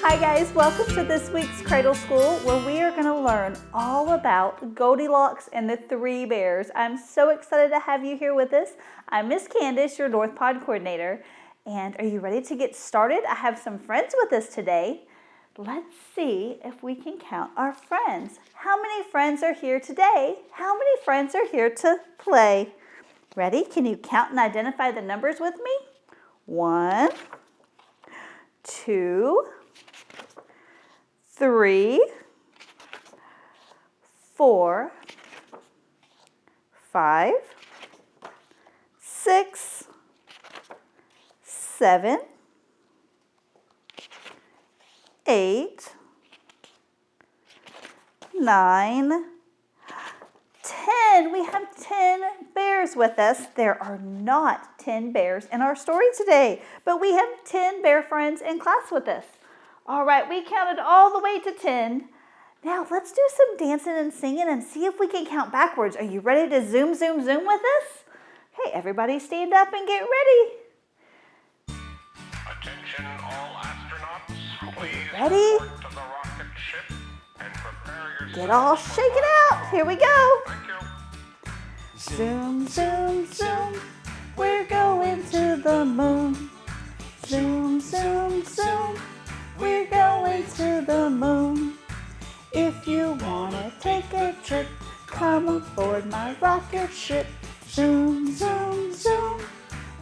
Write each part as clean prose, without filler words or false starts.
Hi guys, welcome to this week's Cradle School where we are going to learn all about Goldilocks and the Three Bears. I'm so excited to have you here with us. I'm Miss Candace, your North Pod coordinator. And are you ready to get started? I have some friends with us today. Let's see if we can count our friends. How many friends are here today? How many friends are here to play? Ready? Can you count and identify the numbers with me? 1, 2, 3, 4, 5, 6, 7, 8, 9, 10. We have 10 bears with us. There are not 10 bears in our story today, but we have 10 bear friends in class with us. All right, we counted all the way to 10. Now let's do some dancing and singing and see if we can count backwards. Are you ready to zoom, zoom, zoom with us? Okay, everybody stand up and get ready. Attention all astronauts, please Ready? report to the rocket ship and prepare yourself. Get all shaken out. Here we go. Thank you. Zoom, zoom, zoom. We're going to the moon. Zoom, zoom, zoom. We're going to the moon. If you wanna take a trip, come aboard my rocket ship. Zoom, zoom, zoom.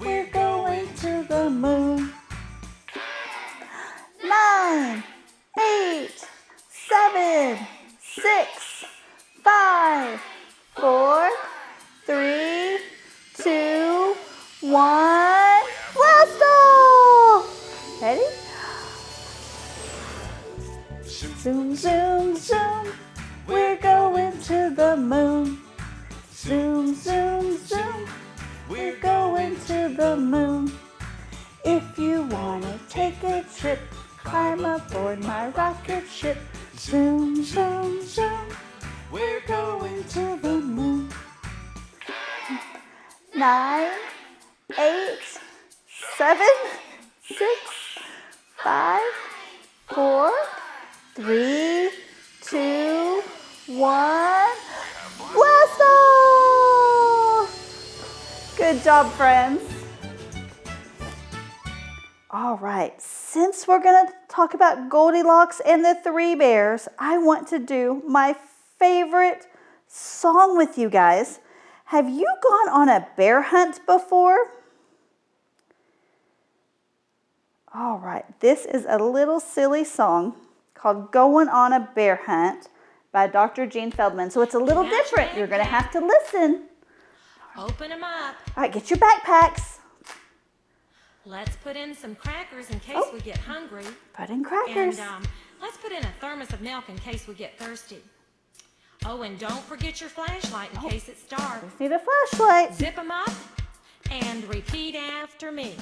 We're going to the moon. 9, 8, 7, 6, 5, 4, 3, 2, 1. Blast off! Ready? Zoom, zoom, zoom. We're going to the moon. Zoom, zoom, zoom. We're going to the moon. If you wanna take a trip, climb aboard my rocket ship. Zoom, zoom, zoom. We're going to the moon. 9, 8, 7, 6, 5, 4, 3, 2, 1. Blast off! Good job, friends. All right, since we're going to talk about Goldilocks and the Three Bears, I want to do my favorite song with you guys. Have you gone on a bear hunt before? All right, this is a little silly song called Going on a Bear Hunt by Dr. Gene Feldman. So it's a little different. You're going to have to listen. Open them up. All right, get your backpacks. Let's put in some crackers in case we get hungry. Put in crackers. And let's put in a thermos of milk in case we get thirsty. Oh, and don't forget your flashlight in case it's dark. Just need a flashlight. Zip them up and repeat after me.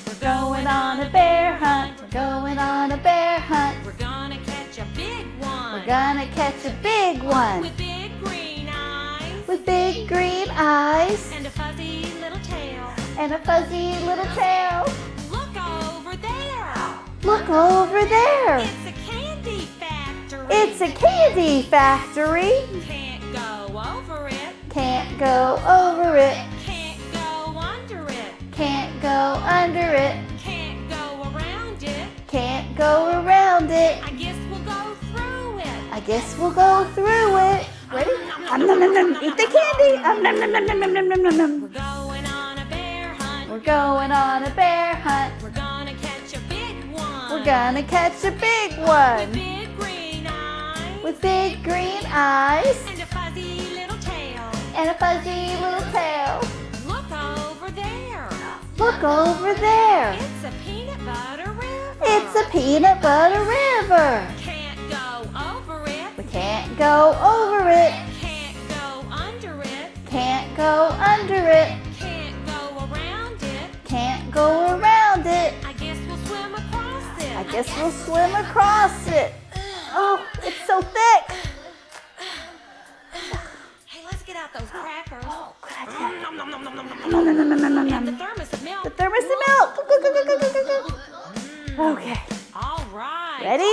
We're Going on a bear hunt. We're going on a bear hunt. We're gonna catch a big one. We're gonna catch a big one. With big green eyes. With big green eyes. And a fuzzy little tail. And a fuzzy little tail. Look over there. Look over there. It's a candy factory. It's a candy factory. Can't go over it. Can't go over it. Can't go under it. Can't go under it. Can't go around it. Can't go around it. I guess we'll go through it. I guess we'll go through it. Ready? Nom, nom, nom, nom. Eat the candy. Nom, nom, nom, nom, nom, nom, nom, nom, nom. We're going on a bear hunt. We're going on a bear hunt. We're gonna catch a big one. We're gonna catch a big With one. big green eyes. With big green eyes. And a fuzzy little tail. And a fuzzy little tail. Look over there. Look over there. It's a peanut butter river. It's a peanut butter river. Can't go over it. We can't go over it. Can't go under it. Can't go under it. Can't go around it. Can't go around it. I guess we'll swim across it. I guess we'll swim across it. Oh, it's so thick. Hey, let's get out those crackers. Oh, good idea. Nom, nom, nom, nom, nom, nom, nom. Nom, nom, nom, nom, nom, nom, And the nom. thermos of milk. The thermos of milk. Go, go, go, go, go, go, go. Okay. All right. Ready?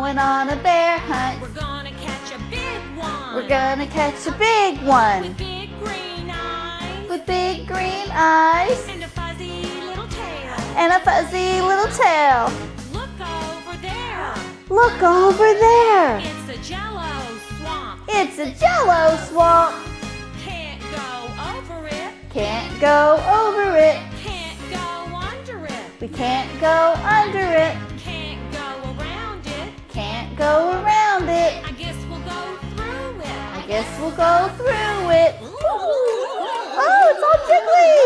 going on a bear hunt. We're gonna catch a big one. We're gonna catch a big one. With big green eyes. With big green eyes. And a fuzzy little tail. And a fuzzy little tail. Look over there. Look over there. It's a jello swamp. It's a jello swamp. Can't go over it. Can't go over it. Can't go under it. We can't go under it. Can't go around it. Can't go around it. I guess we'll go through it. I guess we'll go through it. Oh, it's all jiggly.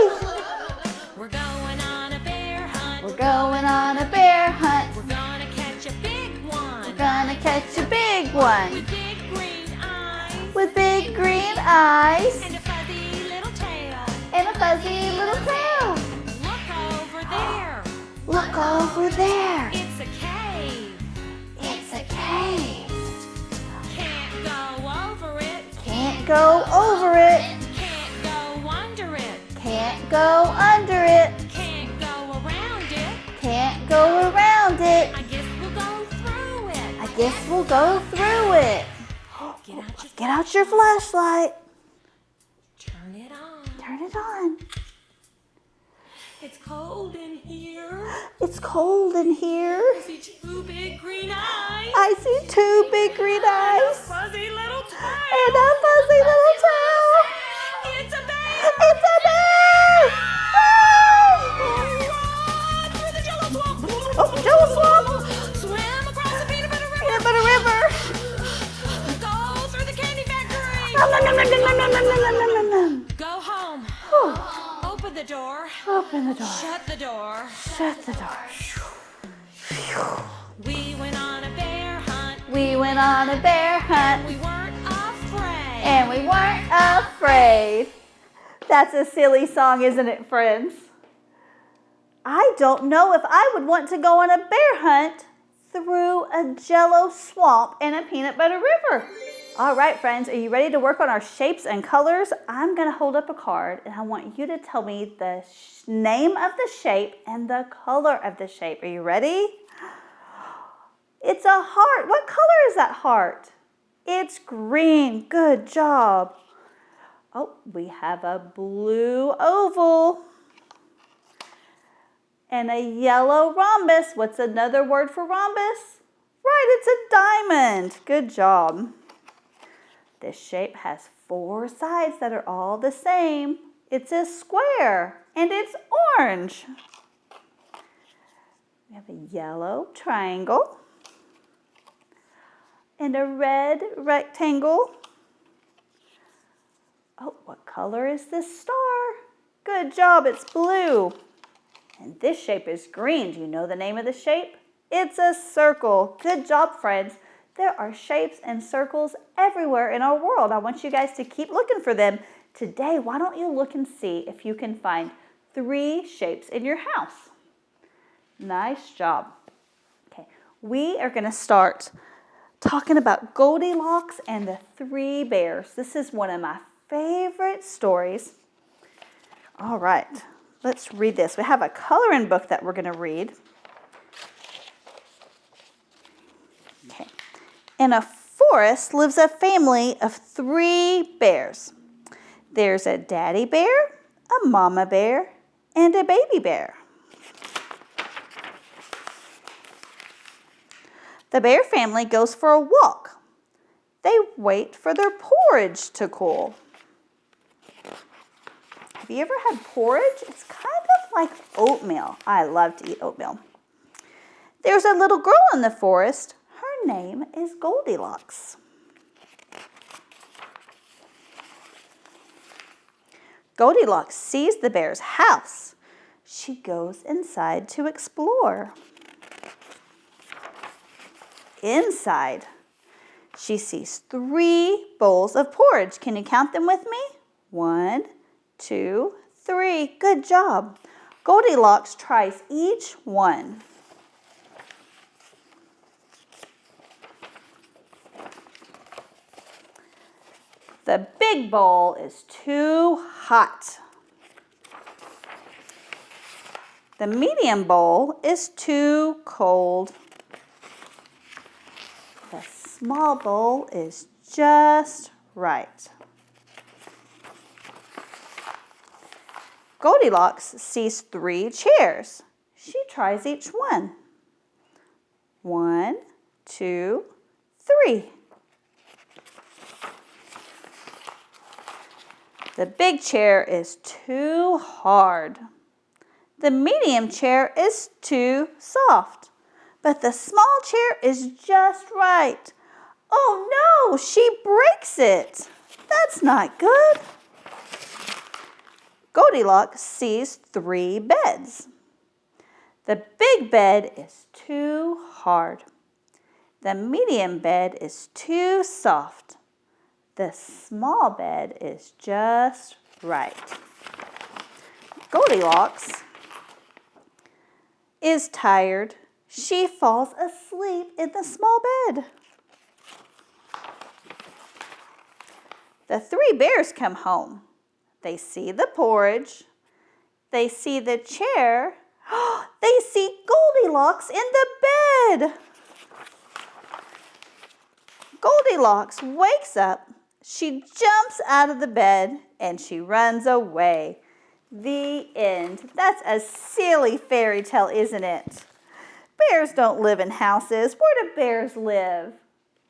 We're going on a bear hunt. We're going on a bear hunt. We're gonna catch a big one. We're gonna catch a big one. With big green eyes. With big green eyes. And a fuzzy little tail. And a fuzzy little tail. Look over there. Look over there. It's a cave. It's a cave. Can't go over it. Can't go over it. Can't go under it. Can't go under it. Can't go around it. Can't go around it. I guess we'll go through it. I guess we'll go through it. Get out your Get out your flashlight. Turn it on. Turn it on. It's cold in here. It's cold in here. I see two big green eyes. I see two big green eyes. Fuzzy little tail. And a fuzzy little tail. It's a bear. It's a bear! Run through the jello swamp. Oh, jello swamp! Swim across the peanut butter river. Peanut butter river! Go through the candy factory. Nom, nom, nom, nom, nom, nom, nom, nom, nom, nom, nom. Go home. Whew. Open the door. Open the door. Shut the door. Shut the door. We went on a bear hunt. We went on a bear hunt. We weren't afraid. And we weren't afraid. That's a silly song, isn't it, friends? I don't know if I would want to go on a bear hunt through a jello swamp and a peanut butter river. All right, friends, are you ready to work on our shapes and colors? I'm going to hold up a card and I want you to tell me the name of the shape and the color of the shape. Are you ready? It's a heart. What color is that heart? It's green. Good job. Oh, we have a blue oval and a yellow rhombus. What's another word for rhombus? Right, it's a diamond. Good job. This shape has 4 sides that are all the same. It's a square and it's orange. We have a yellow triangle and a red rectangle. Oh, what color is this star? Good job, it's blue. And this shape is green. Do you know the name of the shape? It's a circle. Good job, friends. There are shapes and circles everywhere in our world. I want you guys to keep looking for them. Today, why don't you look and see if you can find 3 shapes in your house? Nice job. Okay, we are going to start talking about Goldilocks and the 3 bears. This is one of my favorite stories. All right, let's read this. We have a coloring book that we're going to read. Okay. In a forest lives a family of 3 bears. There's a daddy bear, a mama bear, and a baby bear. The bear family goes for a walk. They wait for their porridge to cool. Have you ever had porridge? It's kind of like oatmeal. I love to eat oatmeal. There's a little girl in the forest. Her name is Goldilocks. Goldilocks sees the bear's house. She goes inside to explore. Inside, she sees 3 bowls of porridge. Can you count them with me? 1, 2, 3. Good job. Goldilocks tries each one. The big bowl is too hot. The medium bowl is too cold. small bowl is just right. Goldilocks sees 3 chairs. She tries each one. 1, 2, 3. The big chair is too hard. The medium chair is too soft. But the small chair is just right. Oh no, she breaks it. That's not good. Goldilocks sees 3 beds. The big bed is too hard. The medium bed is too soft. The small bed is just right. Goldilocks is tired. She falls asleep in the small bed. The 3 bears come home. They see the porridge. They see the chair. They see Goldilocks in the bed. Goldilocks wakes up. She jumps out of the bed and she runs away. The end. That's a silly fairy tale, isn't it? Bears don't live in houses. Where do bears live?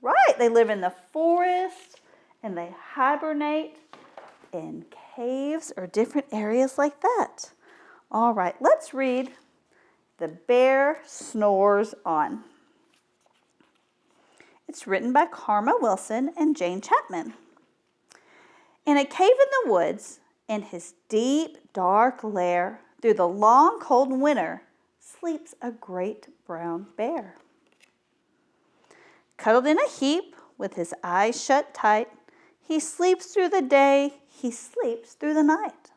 Right, they live in the forest and they hibernate in caves or different areas like that. All right, let's read The Bear Snores On. It's written by Karma Wilson and Jane Chapman. In a cave in the woods, in his deep, dark lair, through the long, cold winter, sleeps a great brown bear. Cuddled in a heap, with his eyes shut tight, he sleeps through the day, he sleeps through the night.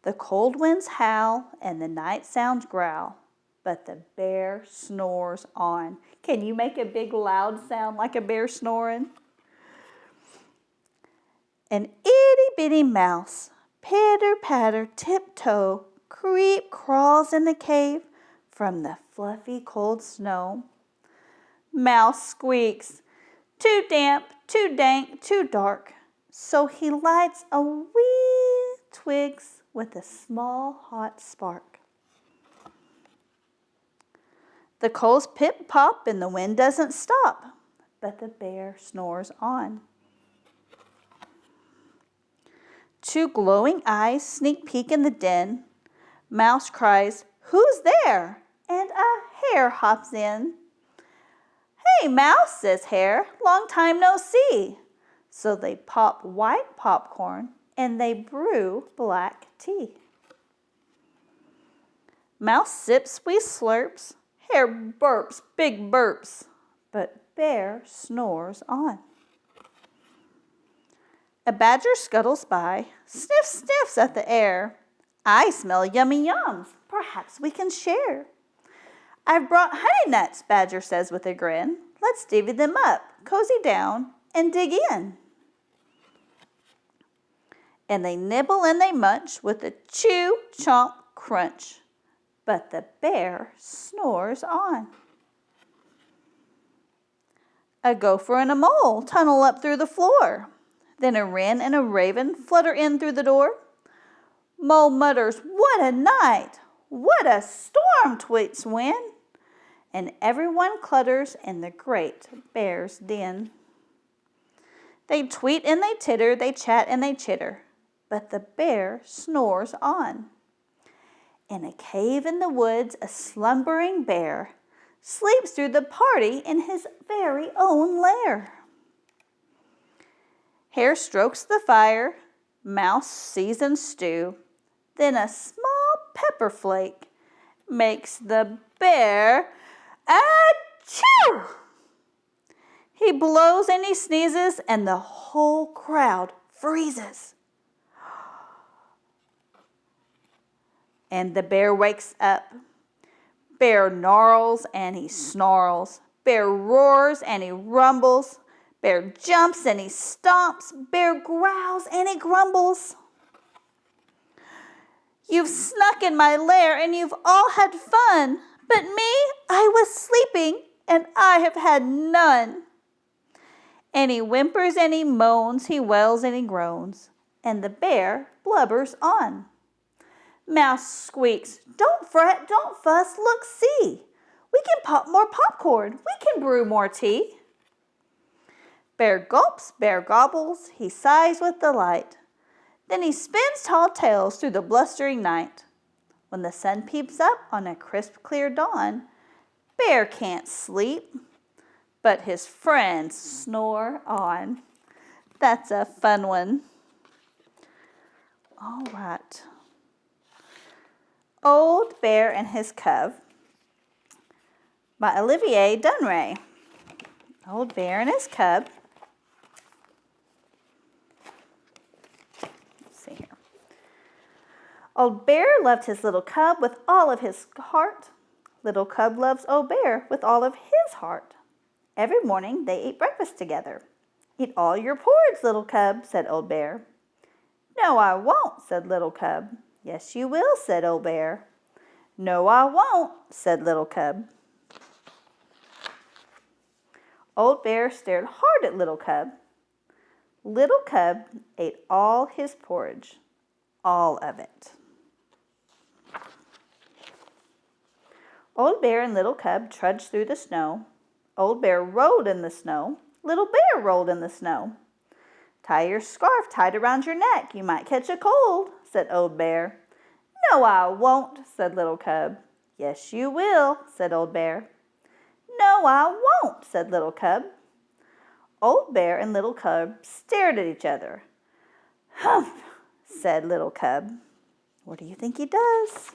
The cold winds howl and the night sounds growl, but the bear snores on. Can you make a big loud sound like a bear snoring? An itty-bitty mouse, pitter-patter, tiptoe, creep crawls in the cave from the fluffy cold snow. Mouse squeaks, too damp, too dank, too dark, so he lights a wee twigs with a small hot spark. The coals pip-pop and the wind doesn't stop, but the bear snores on. 2 glowing eyes sneak peek in the den. Mouse cries, "Who's there?" And a hare hops in. "Hey, Mouse," says Hare, "long time no see." So they pop white popcorn and they brew black tea. Mouse sips wee slurps. Hare burps big burps. But Bear snores on. A badger scuttles by, sniffs at the air. "I smell yummy yums. Perhaps we can share." "I've brought honey nuts," Badger says with a grin. "Let's divvy them up, cozy down, and dig in." And they nibble and they munch with a chew, chomp, crunch. But the bear snores on. A gopher and a mole tunnel up through the floor. Then a wren and a raven flutter in through the door. Mole mutters, "What a night! What a storm!" tweets Wren. And everyone clutters in the great bear's den. They tweet and they titter, they chat and they chitter, but the bear snores on. In a cave in the woods, a slumbering bear sleeps through the party in his very own lair. Hare strokes the fire, Mouse seasons stew, then a small pepper flake makes the bear achoo! He blows and he sneezes and the whole crowd freezes. And the bear wakes up. Bear gnarls and he snarls. Bear roars and he rumbles. Bear jumps and he stomps. Bear growls and he grumbles. "You've snuck in my lair and you've all had fun. But me, I was sleeping and I have had none." And he whimpers and he moans, he wails and he groans, and the bear blubbers on. Mouse squeaks, "Don't fret, don't fuss, look, see. We can pop more popcorn, we can brew more tea." Bear gulps, bear gobbles, he sighs with delight. Then he spins tall tales through the blustering night. When the sun peeps up on a crisp, clear dawn, Bear can't sleep, but his friends snore on. That's a fun one. All right. Old Bear and His Cub by Olivier Dunray. Old Bear and His Cub. Let's see here. Old Bear loved his little cub with all of his heart. Little cub loves Old Bear with all of his heart. Every morning they ate breakfast together. "Eat all your porridge, little cub," said Old Bear. "No, I won't," said Little Cub. "Yes, you will," said Old Bear. "No, I won't," said Little Cub. Old Bear stared hard at Little Cub. Little Cub ate all his porridge, all of it. Old Bear and Little Cub trudged through the snow. Old Bear rolled in the snow. Little Bear rolled in the snow. "Tie your scarf tight around your neck. You might catch a cold," said Old Bear. "No, I won't," said Little Cub. "Yes, you will," said Old Bear. "No, I won't," said Little Cub. Old Bear and Little Cub stared at each other. "Humph," said Little Cub. What do you think he does?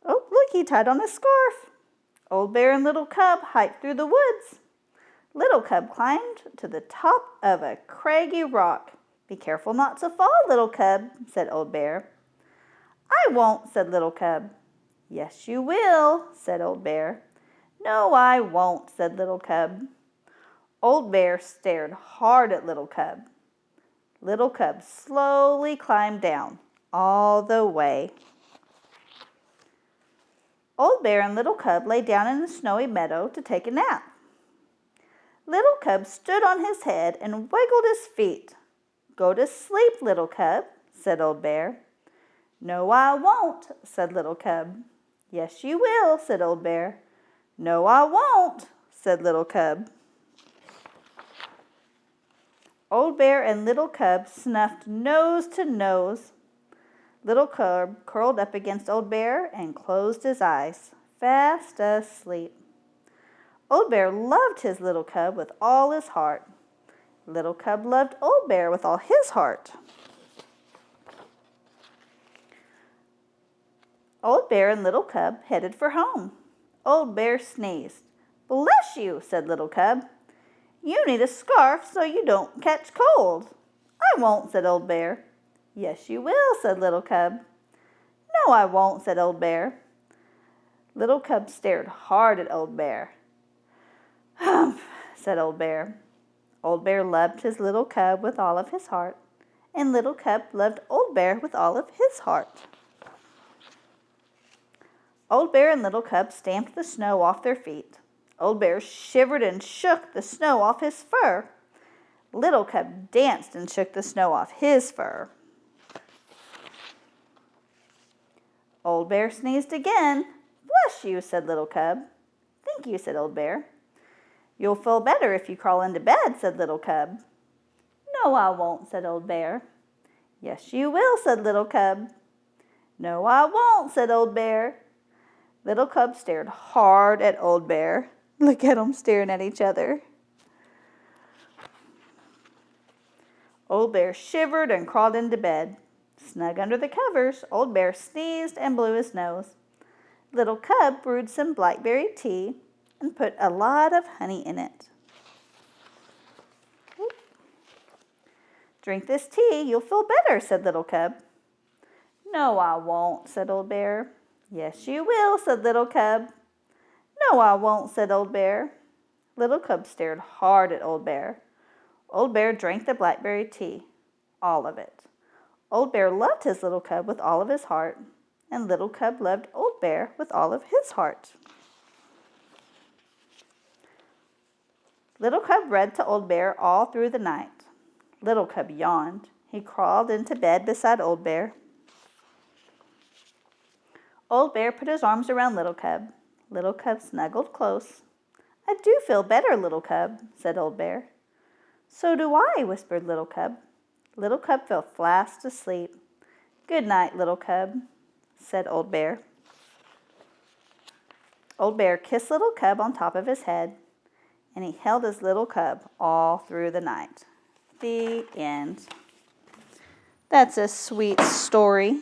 Oh, look, he tied on his scarf. Old Bear and Little Cub hiked through the woods. Little Cub climbed to the top of a craggy rock. "Be careful not to fall, Little Cub," said Old Bear. "I won't," said Little Cub. "Yes, you will," said Old Bear. "No, I won't," said Little Cub. Old Bear stared hard at Little Cub. Little Cub slowly climbed down, all the way. Old Bear and Little Cub lay down in the snowy meadow to take a nap. Little Cub stood on his head and wiggled his feet. "Go to sleep, Little Cub," said Old Bear. "No, I won't," said Little Cub. "Yes, you will," said Old Bear. "No, I won't," said Little Cub. Old Bear and Little Cub snuffed nose to nose. Little Cub curled up against Old Bear and closed his eyes, fast asleep. Old Bear loved his Little Cub with all his heart. Little Cub loved Old Bear with all his heart. Old Bear and Little Cub headed for home. Old Bear sneezed. "Bless you," said Little Cub. "You need a scarf so you don't catch cold." "I won't," said Old Bear. "Yes, you will," said Little Cub. "No, I won't," said Old Bear. Little Cub stared hard at Old Bear. "Humph," said Old Bear. Old Bear loved his Little Cub with all of his heart, and Little Cub loved Old Bear with all of his heart. Old Bear and Little Cub stamped the snow off their feet. Old Bear shivered and shook the snow off his fur. Little Cub danced and shook the snow off his fur. Old Bear sneezed again. "Bless you," said Little Cub. "Thank you," said Old Bear. "You'll feel better if you crawl into bed," said Little Cub. "No, I won't," said Old Bear. "Yes, you will," said Little Cub. "No, I won't," said Old Bear. Little Cub stared hard at Old Bear. Look at them staring at each other. Old Bear shivered and crawled into bed. Snug under the covers, Old Bear sneezed and blew his nose. Little Cub brewed some blackberry tea and put a lot of honey in it. "Drink this tea, you'll feel better," said Little Cub. "No, I won't," said Old Bear. "Yes, you will," said Little Cub. "No, I won't," said Old Bear. Little Cub stared hard at Old Bear. Old Bear drank the blackberry tea, all of it. Old Bear loved his Little Cub with all of his heart, and Little Cub loved Old Bear with all of his heart. Little Cub read to Old Bear all through the night. Little Cub yawned. He crawled into bed beside Old Bear. Old Bear put his arms around Little Cub. Little Cub snuggled close. I do feel better, Little Cub, said Old Bear. So do I, whispered Little Cub. Little Cub fell fast asleep. Good night, Little Cub, said Old Bear. Old Bear kissed Little Cub on top of his head, and he held his little cub all through the night. The end. That's a sweet story.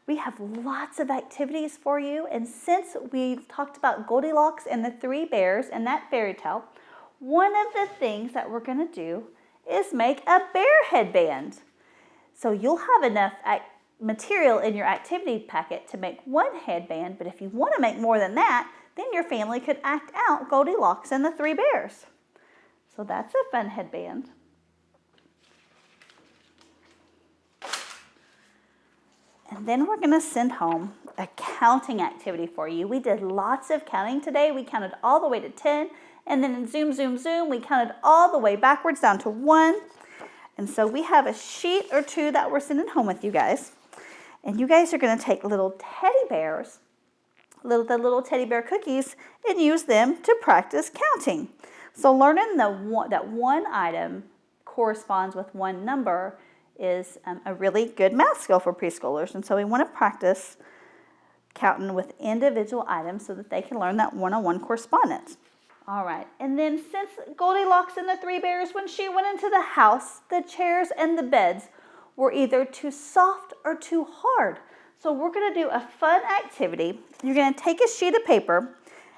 We have lots of activities for you, and since we've talked about Goldilocks and the Three Bears and that fairy tale, one of the things that we're going to do is make a bear headband. So you'll have enough material in your activity packet to make one headband, but if you want to make more than that, then your family could act out Goldilocks and the Three Bears. So that's a fun headband. And then we're going to send home a counting activity for you. We did lots of counting today. We counted all the way to 10, and then in zoom, zoom, zoom, we counted all the way backwards down to 1. And so we have a sheet or two that we're sending home with you guys. And you guys are going to take little teddy bears, the little teddy bear cookies, and use them to practice counting. So learning that one item corresponds with one number is a really good math skill for preschoolers. And so we want to practice counting with individual items so that they can learn that one-on-one correspondence. All right, and then since Goldilocks and the Three Bears, when she went into the house, the chairs and the beds were either too soft or too hard. So we're going to do a fun activity. You're going to take a sheet of paper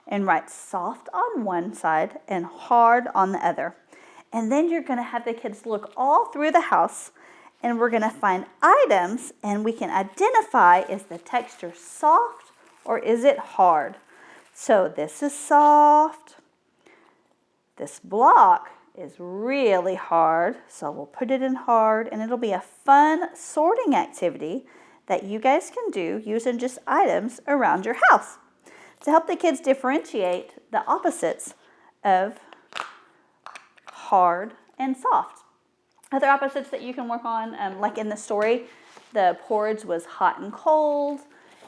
and write soft on one side and hard on the other. And then you're going to have the kids look all through the house, and we're going to find items, and we can identify, is the texture soft or is it hard? So this is soft. This block is really hard, so we'll put it in hard, and it'll be a fun sorting activity that you guys can do using just items around your house to help the kids differentiate the opposites of hard and soft. Other opposites that you can work on, like in the story, the porridge was hot and cold.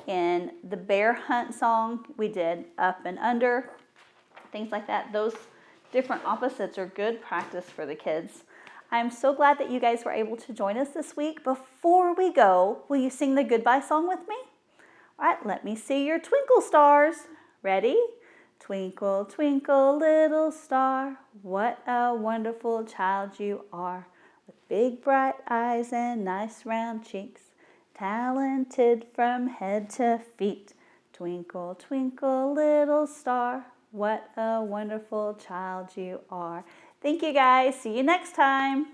In the bear hunt song, we did up and under, things like that. Those different opposites are good practice for the kids. I'm so glad that you guys were able to join us this week. Before we go, will you sing the goodbye song with me? All right, let me see your twinkle stars. Ready? Twinkle, twinkle, little star, what a wonderful child you are. With big bright eyes and nice round cheeks, talented from head to feet. Twinkle, twinkle, little star, what a wonderful child you are. Thank you guys. See you next time.